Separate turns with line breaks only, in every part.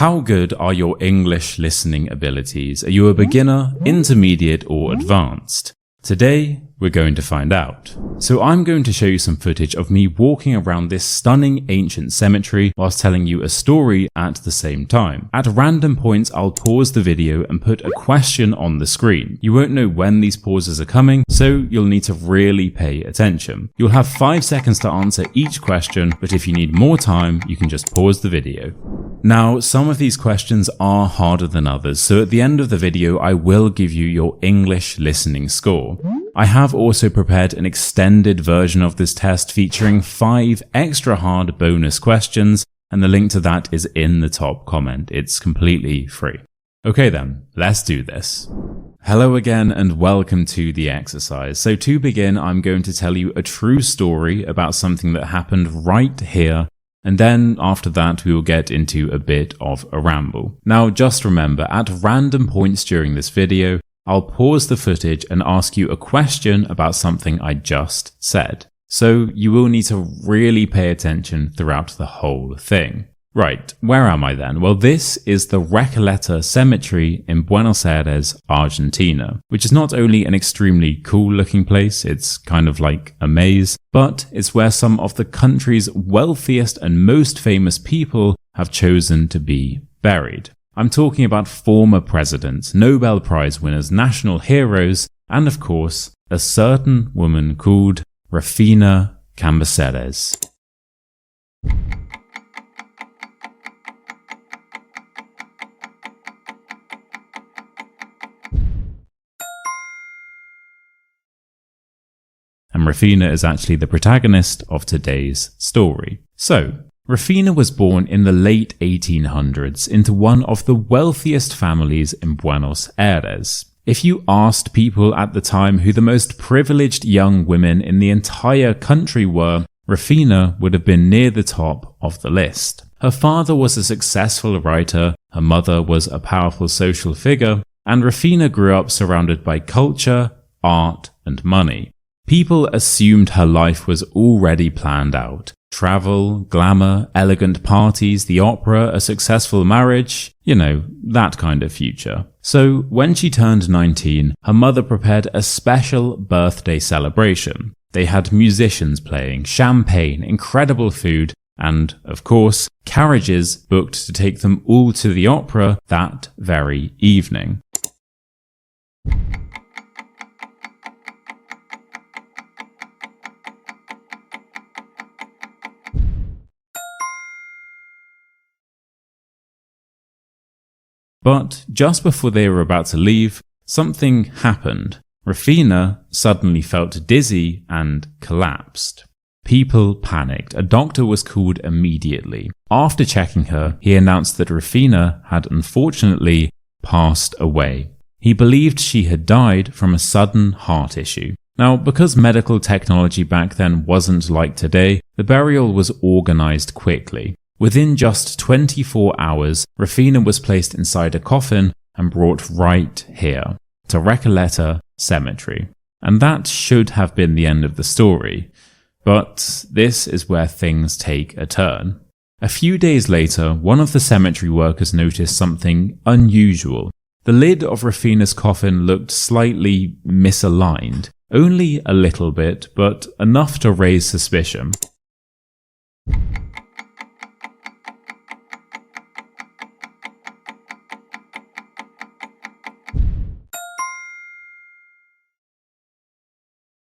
How good are your English listening abilities? Are you a beginner, intermediate, or advanced? Today, we're going to find out. So I'm going to show you some footage of me walking around this stunning ancient cemetery whilst telling you a story at the same time. At random points, I'll pause the video and put a question on the screen. You won't know when these pauses are coming, so you'll need to really pay attention. You'll have 5 seconds to answer each question, but if you need more time, you can just pause the video. Now, some of these questions are harder than others, so at the end of the video, I will give you your English listening score. I have also prepared an extended version of this test featuring 5 extra hard bonus questions, and the link to that is in the top comment. It's completely free. Okay then, let's do this. Hello again and welcome to the exercise. So to begin, I'm going to tell you a true story about something that happened right here, and then after that we will get into a bit of a ramble. Now just remember, at random points during this video, I'll pause the footage and ask you a question about something I just said. So you will need to really pay attention throughout the whole thing. Right, where am I then? Well, this is the Recoleta Cemetery in Buenos Aires, Argentina, which is not only an extremely cool looking place, it's kind of like a maze, but it's where some of the country's wealthiest and most famous people have chosen to be buried. I'm talking about former presidents, Nobel Prize winners, national heroes, and of course, a certain woman called Rufina Cambaceres. And Rufina is actually the protagonist of today's story. So, Rufina was born in the late 1800s into one of the wealthiest families in Buenos Aires. If you asked people at the time who the most privileged young women in the entire country were, Rufina would have been near the top of the list. Her father was a successful writer, her mother was a powerful social figure, and Rufina grew up surrounded by culture, art, and money. People assumed her life was already planned out. Travel, glamour, elegant parties, the opera, a successful marriage, you know, that kind of future. So when she turned 19, her mother prepared a special birthday celebration. They had musicians playing, champagne, incredible food, and, of course, carriages booked to take them all to the opera that very evening. But just before they were about to leave, something happened. Rufina suddenly felt dizzy and collapsed. People panicked. A doctor was called immediately. After checking her, he announced that Rufina had unfortunately passed away. He believed she had died from a sudden heart issue. Now, because medical technology back then wasn't like today, the burial was organized quickly. Within just 24 hours, Rufina was placed inside a coffin and brought right here, to Recoleta Cemetery. And that should have been the end of the story. But this is where things take a turn. A few days later, one of the cemetery workers noticed something unusual. The lid of Rufina's coffin looked slightly misaligned. Only a little bit, but enough to raise suspicion.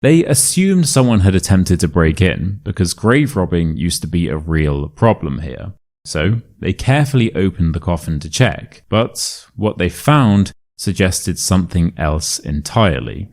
They assumed someone had attempted to break in, because grave robbing used to be a real problem here. So, they carefully opened the coffin to check, but what they found suggested something else entirely.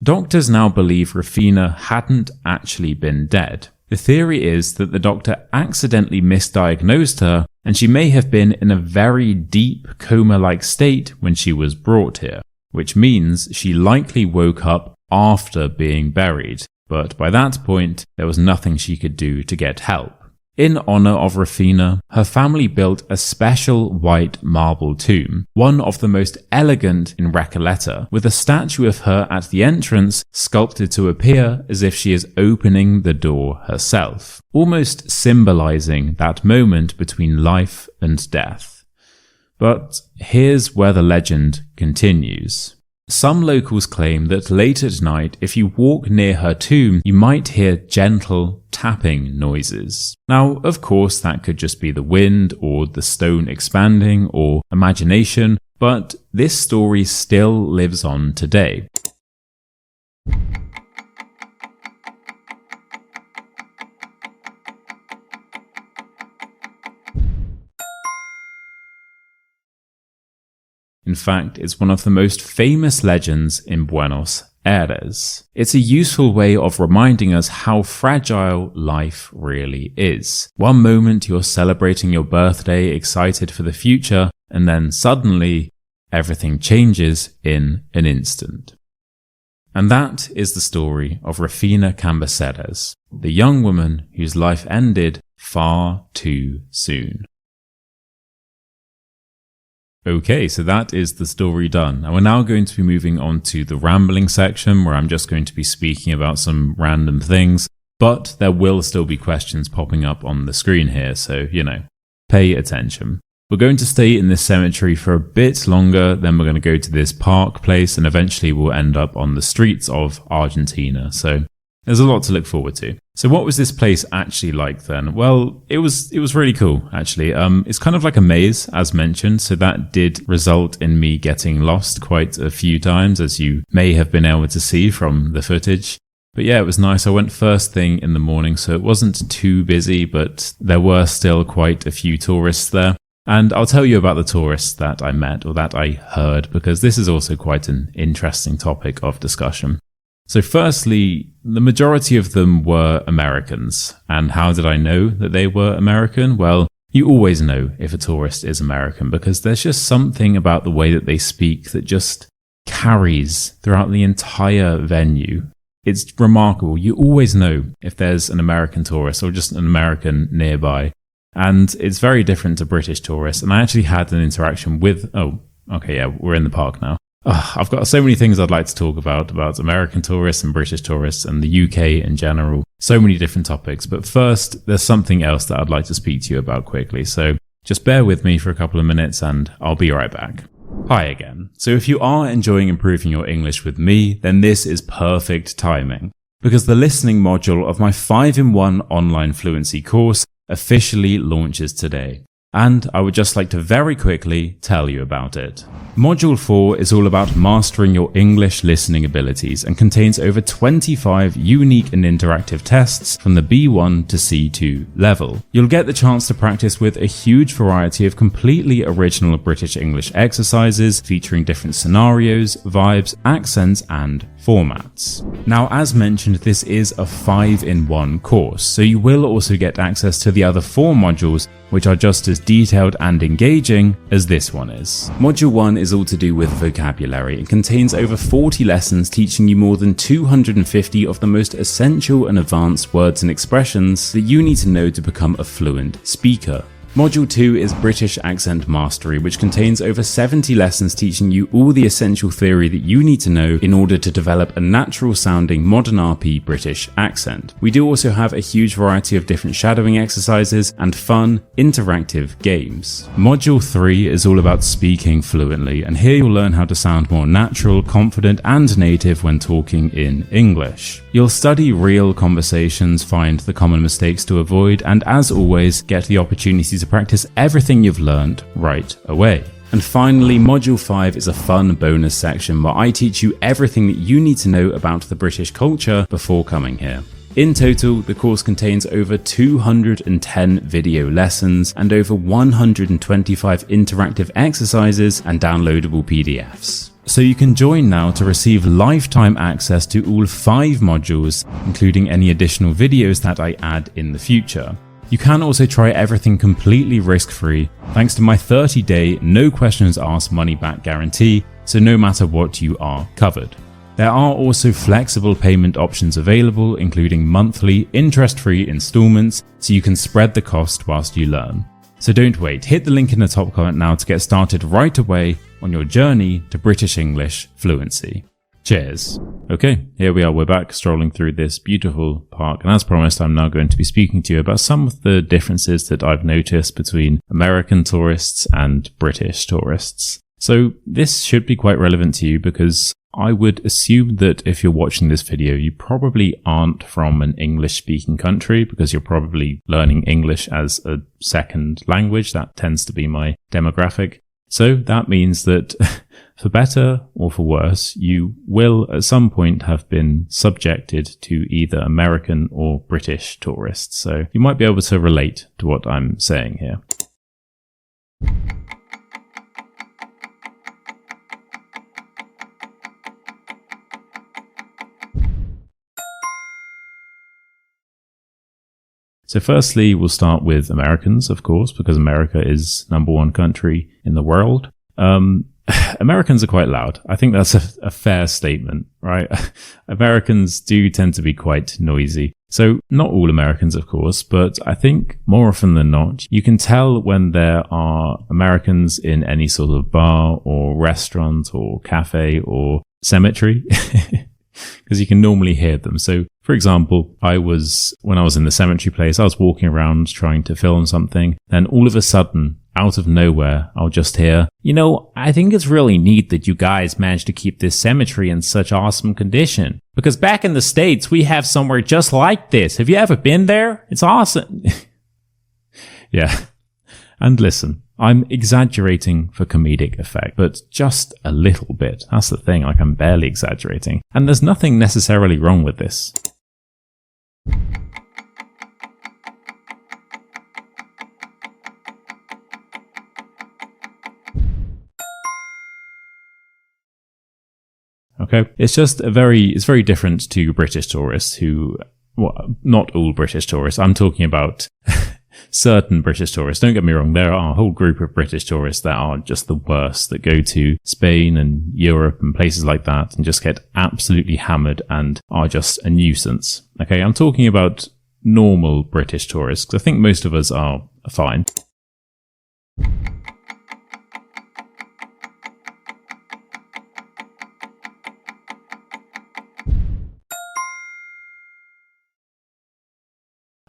Doctors now believe Rufina hadn't actually been dead. The theory is that the doctor accidentally misdiagnosed her, and she may have been in a very deep coma-like state when she was brought here, which means she likely woke up after being buried, but by that point, there was nothing she could do to get help. In honor of Rufina, her family built a special white marble tomb, one of the most elegant in Recoleta, with a statue of her at the entrance sculpted to appear as if she is opening the door herself, almost symbolizing that moment between life and death. But here's where the legend continues. Some locals claim that late at night, if you walk near her tomb, you might hear gentle tapping noises. Now, of course, that could just be the wind or the stone expanding or imagination, but this story still lives on today. In fact, it's one of the most famous legends in Buenos Aires. It's a useful way of reminding us how fragile life really is. One moment you're celebrating your birthday, excited for the future, and then suddenly everything changes in an instant. And that is the story of Rufina Cambaceres, the young woman whose life ended far too soon. Okay, so that is the story done. And we're now going to be moving on to the rambling section where I'm just going to be speaking about some random things, but there will still be questions popping up on the screen here, so, pay attention. We're going to stay in this cemetery for a bit longer, then we're going to go to this park place, and eventually we'll end up on the streets of Argentina. So there's a lot to look forward to. So what was this place actually like then? Well, it was really cool, actually. It's kind of like a maze, as mentioned, so that did result in me getting lost quite a few times, as you may have been able to see from the footage. But yeah, it was nice. I went first thing in the morning, so it wasn't too busy, but there were still quite a few tourists there. And I'll tell you about the tourists that I met, or that I heard, because this is also quite an interesting topic of discussion. So firstly, the majority of them were Americans. And how did I know that they were American? Well, you always know if a tourist is American, because there's just something about the way that they speak that just carries throughout the entire venue. It's remarkable. You always know if there's an American tourist or just an American nearby. And it's very different to British tourists. And I actually had an interaction with, we're in the park now. I've got so many things I'd like to talk about American tourists and British tourists and the UK in general. So many different topics. But first, there's something else that I'd like to speak to you about quickly. So just bear with me for a couple of minutes and I'll be right back. Hi again. So if you are enjoying improving your English with me, then this is perfect timing. Because the listening module of my 5-in-1 online fluency course officially launches today. And I would just like to very quickly tell you about it. Module 4 is all about mastering your English listening abilities and contains over 25 unique and interactive tests from the B1 to C2 level. You'll get the chance to practice with a huge variety of completely original British English exercises featuring different scenarios, vibes, accents, and formats. Now, as mentioned, this is a 5-in-1 course, so you will also get access to the other 4 modules, which are just as detailed and engaging as this one is. Module 1 is all to do with vocabulary. It contains over 40 lessons teaching you more than 250 of the most essential and advanced words and expressions that you need to know to become a fluent speaker. Module 2 is British Accent Mastery, which contains over 70 lessons teaching you all the essential theory that you need to know in order to develop a natural sounding modern RP British accent. We do also have a huge variety of different shadowing exercises and fun, interactive games. Module 3 is all about speaking fluently, and here you'll learn how to sound more natural, confident, and native when talking in English. You'll study real conversations, find the common mistakes to avoid, and as always, get the opportunity to practice everything you've learned right away. And finally, Module 5 is a fun bonus section where I teach you everything that you need to know about the British culture before coming here. In total, the course contains over 210 video lessons and over 125 interactive exercises and downloadable PDFs. So you can join now to receive lifetime access to all 5 modules, including any additional videos that I add in the future. You can also try everything completely risk-free thanks to my 30-day no questions asked money back guarantee, so no matter what, you are covered. There are also flexible payment options available, including monthly interest-free installments, so you can spread the cost whilst you learn. So don't wait, hit the link in the top comment now to get started right away on your journey to British English fluency. Cheers. Okay, here we are. We're back strolling through this beautiful park. And as promised, I'm now going to be speaking to you about some of the differences that I've noticed between American tourists and British tourists. So this should be quite relevant to you because I would assume that if you're watching this video, you probably aren't from an English-speaking country because you're probably learning English as a second language. That tends to be my demographic. So that means that for better or for worse, you will at some point have been subjected to either American or British tourists. So you might be able to relate to what I'm saying here. So firstly, we'll start with Americans, of course, because America is #1 country in the world. Americans are quite loud. I think that's a fair statement, right? Americans do tend to be quite noisy. So not all Americans, of course, but I think more often than not, you can tell when there are Americans in any sort of bar or restaurant or cafe or cemetery. Because you can normally hear them. So, for example, when I was in the cemetery place, I was walking around trying to film something. Then all of a sudden, out of nowhere, I'll just hear, I think it's really neat that you guys managed to keep this cemetery in such awesome condition. Because back in the States, we have somewhere just like this. Have you ever been there? It's awesome. Yeah. And listen, I'm exaggerating for comedic effect, but just a little bit. That's the thing, I'm barely exaggerating. And there's nothing necessarily wrong with this. Okay, it's very different to British tourists not all British tourists. I'm talking about certain British tourists. Don't get me wrong, there are a whole group of British tourists that are just the worst, that go to Spain and Europe and places like that and just get absolutely hammered and are just a nuisance. Okay, I'm talking about normal British tourists, because I think most of us are fine.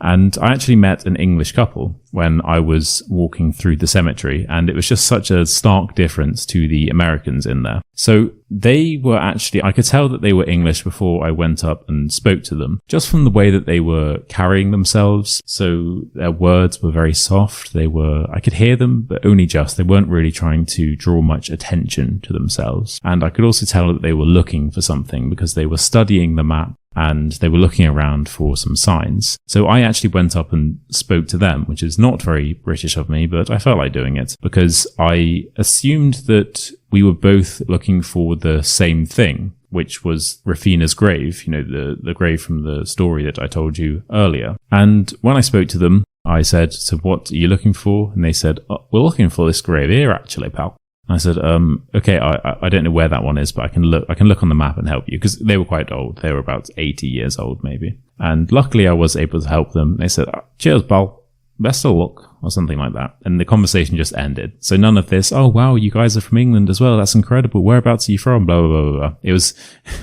And I actually met an English couple when I was walking through the cemetery, and it was just such a stark difference to the Americans in there. So they were I could tell that they were English before I went up and spoke to them, just from the way that they were carrying themselves. So their words were very soft. I could hear them, but only just. They weren't really trying to draw much attention to themselves. And I could also tell that they were looking for something because they were studying the map and they were looking around for some signs. So I actually went up and spoke to them, which is not very British of me, but I felt like doing it because I assumed that we were both looking for the same thing, which was Rufina's grave, the grave from the story that I told you earlier. And when I spoke to them, I said, "So what are you looking for?" And they said, "We're looking for this grave here, actually, pal." I said, okay, I don't know where that one is, but I can look on the map and help you, because they were quite old. They were about 80 years old, maybe. And luckily I was able to help them. They said, "Cheers, pal. Best of luck," or something like that. And the conversation just ended. So none of this, "Oh, wow, you guys are from England as well. That's incredible. Whereabouts are you from?" Blah, blah, blah, blah. It was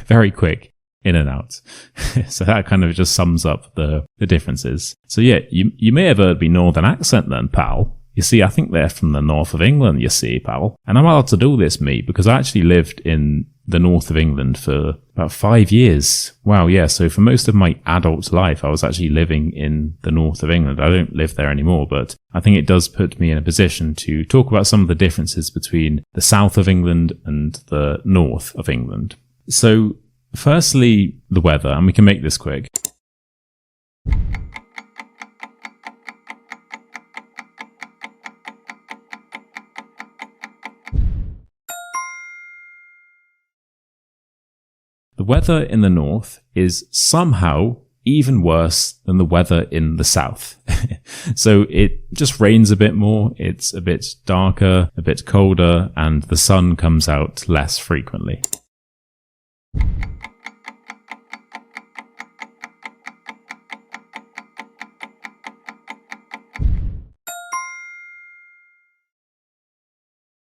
very quick, in and out. So that kind of just sums up the differences. So yeah, you may have heard me northern accent then, pal. You see, I think they're from the north of England, you see, pal. And I'm allowed to do this, me, because I actually lived in the north of England for about 5 years. Wow, yeah, so for most of my adult life, I was actually living in the north of England. I don't live there anymore, but I think it does put me in a position to talk about some of the differences between the south of England and the north of England. So, firstly, the weather, and we can make this quick. The weather in the north is somehow even worse than the weather in the south. So it just rains a bit more, it's a bit darker, a bit colder, and the sun comes out less frequently.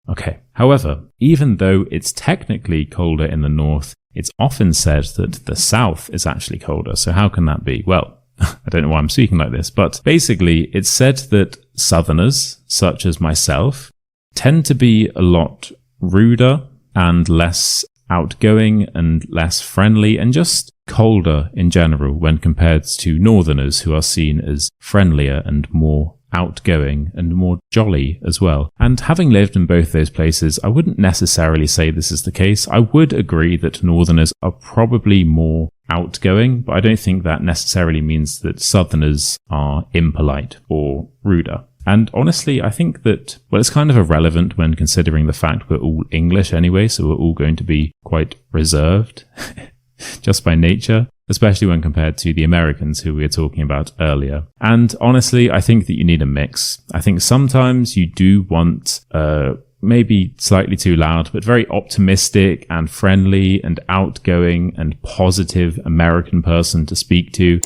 Okay, however, even though it's technically colder in the north, it's often said that the South is actually colder. So how can that be? Well, I don't know why I'm speaking like this, but basically it's said that Southerners, such as myself, tend to be a lot ruder and less outgoing and less friendly and just colder in general when compared to Northerners, who are seen as friendlier and more outgoing and more jolly as well. And having lived in both those places, I wouldn't necessarily say this is the case. I would agree that Northerners are probably more outgoing, but I don't think that necessarily means that Southerners are impolite or ruder. And honestly, I think that, well, it's kind of irrelevant when considering the fact we're all English anyway, so we're all going to be quite reserved just by nature, especially when compared to the Americans who we were talking about earlier. And honestly, I think that you need a mix. I think sometimes you do want maybe slightly too loud, but very optimistic and friendly and outgoing and positive American person to speak to.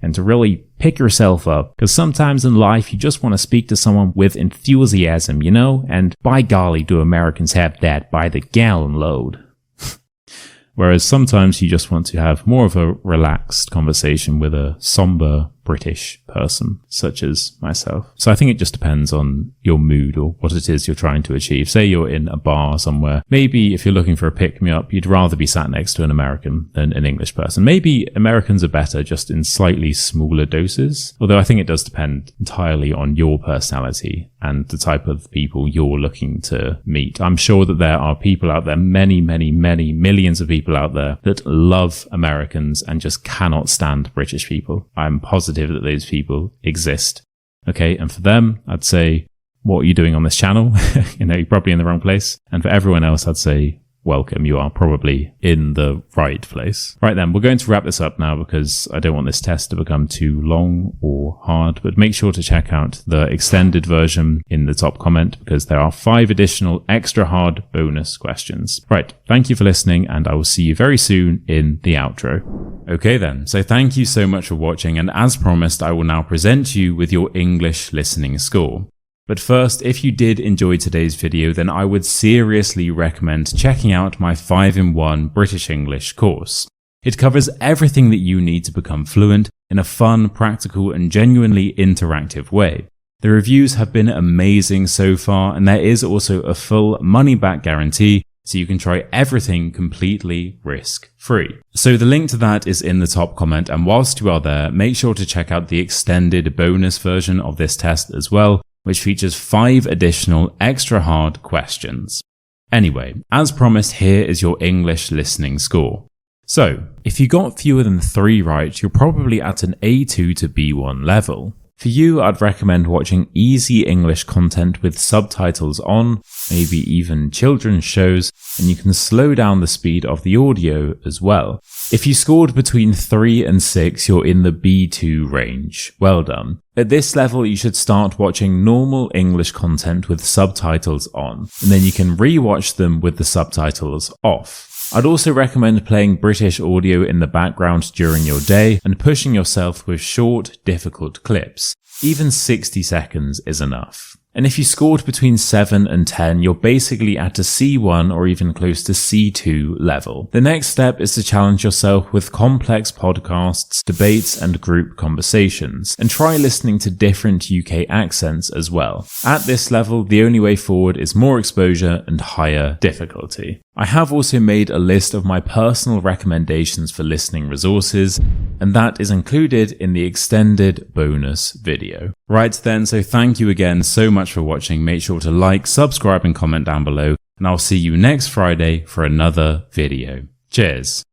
And to really pick yourself up, because sometimes in life you just want to speak to someone with enthusiasm, you know? And by golly, do Americans have that by the gallon load. Whereas sometimes you just want to have more of a relaxed conversation with a somber British person, such as myself. So I think it just depends on your mood or what it is you're trying to achieve. Say you're in a bar somewhere. Maybe if you're looking for a pick-me-up, you'd rather be sat next to an American than an English person. Maybe Americans are better just in slightly smaller doses. Although I think it does depend entirely on your personality and the type of people you're looking to meet. I'm sure that there are people out there, many, many, many millions of people out there that love Americans and just cannot stand British people. I'm positive that those people exist. Okay, and for them, I'd say, what are you doing on this channel? You're probably in the wrong place. And for everyone else, I'd say, welcome, you are probably in the right place. Right then, we're going to wrap this up now because I don't want this test to become too long or hard, but make sure to check out the extended version in the top comment because there are 5 additional extra hard bonus questions. Right, thank you for listening and I will see you very soon in the outro. Okay then, so thank you so much for watching, and as promised, I will now present you with your English listening score. But first, if you did enjoy today's video, then I would seriously recommend checking out my 5-in-1 British English course. It covers everything that you need to become fluent in a fun, practical, and genuinely interactive way. The reviews have been amazing so far, and there is also a full money-back guarantee, so you can try everything completely risk-free. So the link to that is in the top comment, and whilst you are there, make sure to check out the extended bonus version of this test as well, which features 5 additional extra hard questions. Anyway, as promised, here is your English listening score. So, if you got fewer than 3 right, you're probably at an A2 to B1 level. For you, I'd recommend watching easy English content with subtitles on, maybe even children's shows, and you can slow down the speed of the audio as well. If you scored between 3 and 6, you're in the B2 range. Well done. At this level, you should start watching normal English content with subtitles on, and then you can re-watch them with the subtitles off. I'd also recommend playing British audio in the background during your day and pushing yourself with short, difficult clips. Even 60 seconds is enough. And if you scored between 7 and 10, you're basically at a C1 or even close to C2 level. The next step is to challenge yourself with complex podcasts, debates, and group conversations, and try listening to different UK accents as well. At this level, the only way forward is more exposure and higher difficulty. I have also made a list of my personal recommendations for listening resources, and that is included in the extended bonus video. Right then, so thank you again so much for watching. Make sure to like, subscribe, and comment down below, and I'll see you next Friday for another video. Cheers.